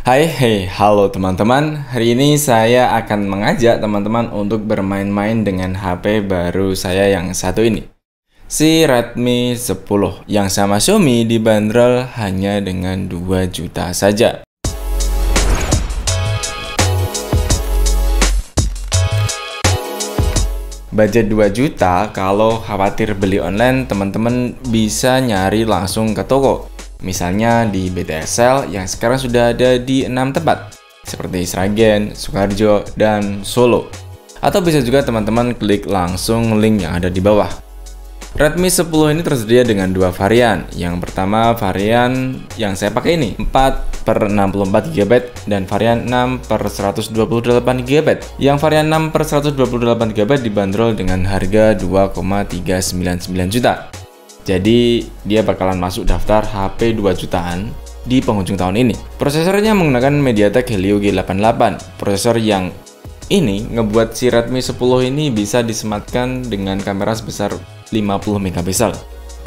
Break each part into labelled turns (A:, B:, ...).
A: Halo teman-teman. Hari ini saya akan mengajak teman-teman untuk bermain-main dengan HP baru saya yang satu ini. Si Redmi 10 yang sama Xiaomi dibanderol hanya dengan 2 juta saja. Budget 2 juta, kalau khawatir beli online, teman-teman bisa nyari langsung ke toko. Misalnya di BTSL yang sekarang sudah ada di 6 tempat, seperti Sragen, Sukoharjo, dan Solo. Atau bisa juga teman-teman klik langsung link yang ada di bawah. Redmi 10 ini tersedia dengan 2 varian. Yang pertama varian yang saya pakai ini 4/64 GB dan varian 6/128 GB. Yang varian 6/128 GB dibanderol dengan harga 2,399 juta. Jadi dia bakalan masuk daftar HP 2 jutaan di penghujung tahun ini. Prosesornya menggunakan MediaTek Helio G88. Prosesor yang ini ngebuat si Redmi 10 ini bisa disematkan dengan kamera sebesar 50 megapiksel.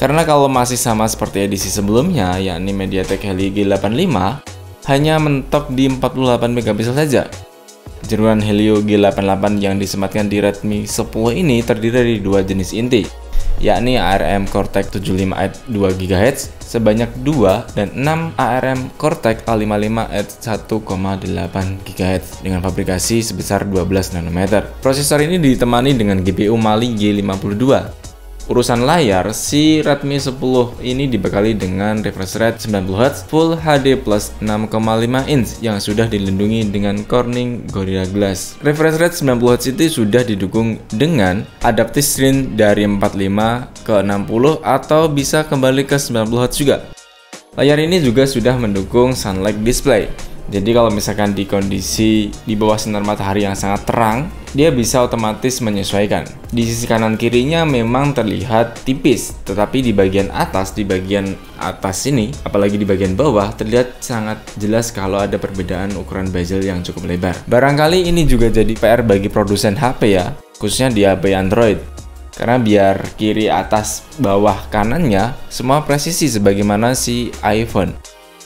A: Karena kalau masih sama seperti edisi sebelumnya, yakni MediaTek Helio G85, hanya mentok di 48 megapiksel saja. Jeruan Helio G88 yang disematkan di Redmi 10 ini terdiri dari 2 jenis inti, yakni ARM Cortex 75 at 2 GHz sebanyak 2 dan 6 ARM Cortex A55 at 1,8 GHz dengan fabrikasi sebesar 12 nanometer. Prosesor ini ditemani dengan GPU Mali G52. Urusan layar, si Redmi 10 ini dibekali dengan refresh rate 90Hz Full HD plus 6,5 inch yang sudah dilindungi dengan Corning Gorilla Glass. Refresh rate 90Hz itu sudah didukung dengan adaptive screen dari 45 ke 60 atau bisa kembali ke 90Hz juga. Layar ini juga sudah mendukung Sunlight Display. Jadi kalau misalkan di kondisi di bawah sinar matahari yang sangat terang, dia bisa otomatis menyesuaikan. Di sisi kanan kirinya memang terlihat tipis, tetapi di bagian atas ini, apalagi di bagian bawah, terlihat sangat jelas kalau ada perbedaan ukuran bezel yang cukup lebar. Barangkali ini juga jadi PR bagi produsen HP ya, khususnya di HP Android. Karena biar kiri, atas, bawah, kanannya semua presisi sebagaimana si iPhone.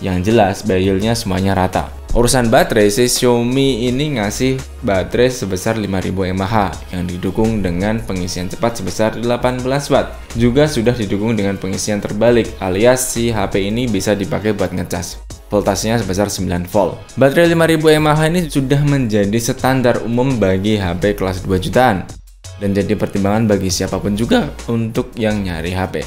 A: Yang jelas bezelnya semuanya rata. Urusan baterai, si Xiaomi ini ngasih baterai sebesar 5000 mAh yang didukung dengan pengisian cepat sebesar 18 Watt. Juga sudah didukung dengan pengisian terbalik, alias si HP ini bisa dipakai buat ngecas. Voltasenya sebesar 9 volt. Baterai 5000 mAh ini sudah menjadi standar umum bagi HP kelas 2 jutaan dan jadi pertimbangan bagi siapapun juga untuk yang nyari HP.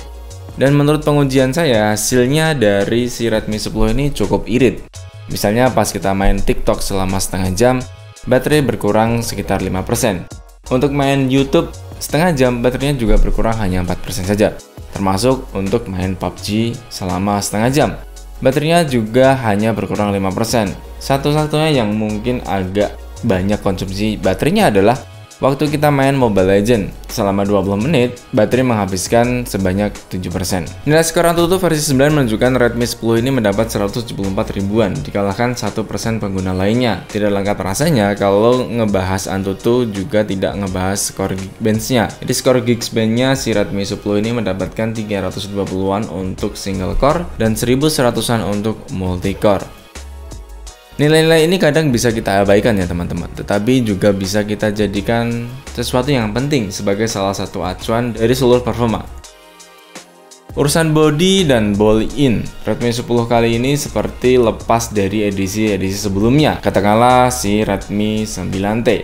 A: Dan menurut pengujian saya, hasilnya dari si Redmi 10 ini cukup irit. Misalnya pas kita main TikTok selama setengah jam, baterai berkurang sekitar 5%. Untuk main YouTube setengah jam, baterainya juga berkurang hanya 4% saja. Termasuk untuk main PUBG selama setengah jam, baterainya juga hanya berkurang 5%. Satu-satunya yang mungkin agak banyak konsumsi baterainya adalah waktu kita main Mobile Legends. Selama 20 menit, baterai menghabiskan sebanyak 7%. Nilai skor Antutu versi 9 menunjukkan Redmi 10 ini mendapat 174 ribuan, dikalahkan 1% pengguna lainnya. Tidak lengkap rasanya kalau ngebahas Antutu juga tidak ngebahas skor Geekbench-nya. Jadi skor Geekbench-nya si Redmi 10 ini mendapatkan 320-an untuk single core dan 1100-an untuk multi core. Nilai-nilai ini kadang bisa kita abaikan ya teman-teman, tetapi juga bisa kita jadikan sesuatu yang penting sebagai salah satu acuan dari seluruh performa. Urusan body dan ball-in, Redmi 10 kali ini seperti lepas dari edisi-edisi sebelumnya, katakanlah si Redmi 9T.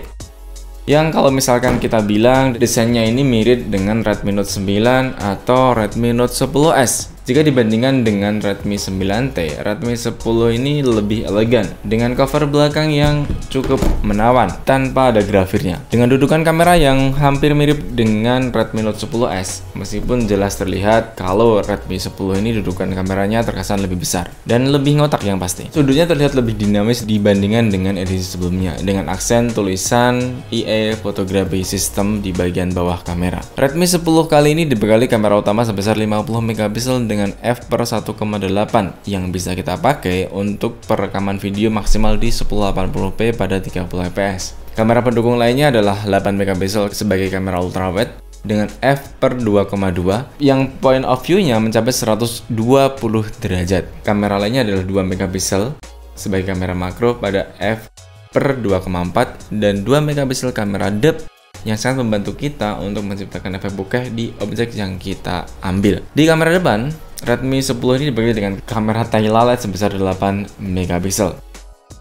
A: Yang kalau misalkan kita bilang desainnya ini mirip dengan Redmi Note 9 atau Redmi Note 10S. Jika dibandingkan dengan Redmi 9T, Redmi 10 ini lebih elegan dengan cover belakang yang cukup menawan tanpa ada grafirnya. Dengan dudukan kamera yang hampir mirip dengan Redmi Note 10S, meskipun jelas terlihat kalau Redmi 10 ini dudukan kameranya terkesan lebih besar dan lebih ngotak yang pasti. Sudutnya terlihat lebih dinamis dibandingkan dengan edisi sebelumnya dengan aksen tulisan EA Photography System di bagian bawah kamera. Redmi 10 kali ini dibekali kamera utama sebesar 50 megapiksel dengan f/1,8 yang bisa kita pakai untuk perekaman video maksimal di 1080p pada 30 fps. Kamera pendukung lainnya adalah 8 megapiksel sebagai kamera ultrawide dengan f/2,2 yang point of view-nya mencapai 120 derajat. Kamera lainnya adalah 2 megapiksel sebagai kamera makro pada f/2,4 dan 2 megapiksel kamera depth yang sangat membantu kita untuk menciptakan efek bokeh di objek yang kita ambil. Di kamera depan, Redmi 10 ini dibekali dengan kamera Tayla LED sebesar 8 megapiksel.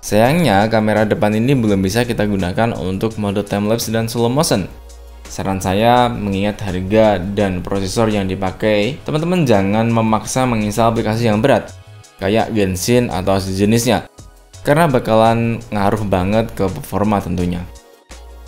A: Sayangnya, kamera depan ini belum bisa kita gunakan untuk mode timelapse dan slow motion. Saran saya, mengingat harga dan prosesor yang dipakai, teman-teman jangan memaksa menginstal aplikasi yang berat, kayak Genshin atau sejenisnya, karena bakalan ngaruh banget ke performa tentunya.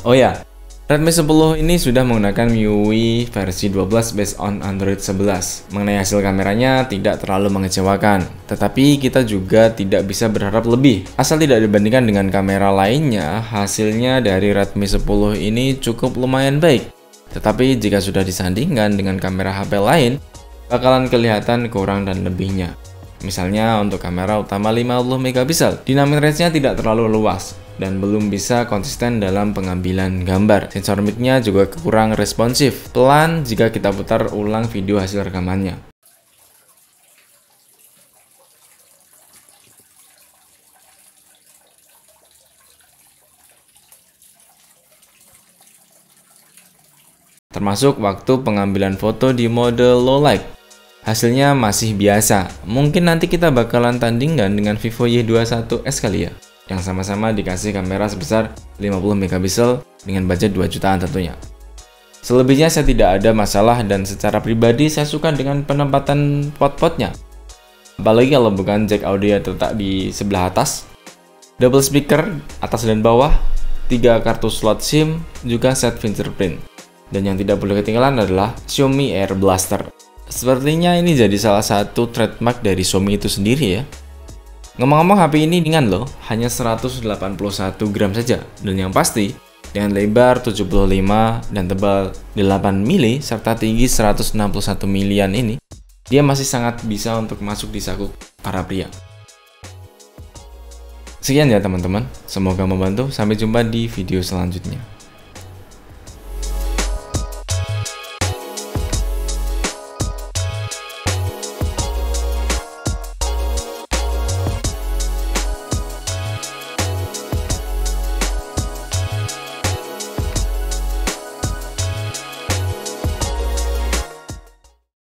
A: Oh ya, Redmi 10 ini sudah menggunakan MIUI versi 12 based on Android 11. Mengenai hasil kameranya tidak terlalu mengecewakan, tetapi kita juga tidak bisa berharap lebih. Asal tidak dibandingkan dengan kamera lainnya, hasilnya dari Redmi 10 ini cukup lumayan baik. Tetapi jika sudah disandingkan dengan kamera HP lain, bakalan kelihatan kurang dan lebihnya. Misalnya untuk kamera utama 50 megapiksel, dynamic range-nya tidak terlalu luas dan belum bisa konsisten dalam pengambilan gambar. Sensor mic-nya juga kurang responsif, pelan jika kita putar ulang video hasil rekamannya. Termasuk waktu pengambilan foto di mode low light. Hasilnya masih biasa. Mungkin nanti kita bakalan tandingkan dengan Vivo Y21s kali ya, yang sama-sama dikasih kamera sebesar 50 megapiksel dengan budget 2 jutaan tentunya. Selebihnya saya tidak ada masalah dan secara pribadi saya suka dengan penempatan pot-potnya. Apalagi kalau bukan jack audio terletak di sebelah atas, double speaker atas dan bawah, 3 kartu slot SIM, juga set fingerprint. Dan yang tidak boleh ketinggalan adalah Xiaomi Air Blaster. Sepertinya ini jadi salah satu trademark dari Xiaomi itu sendiri ya. Ngomong-ngomong, HP ini ringan loh, hanya 181 gram saja. Dan yang pasti, dengan lebar 75 dan tebal 8 mili serta tinggi 161 milian ini, dia masih sangat bisa untuk masuk di saku para pria. Sekian ya teman-teman, semoga membantu. Sampai jumpa di video selanjutnya.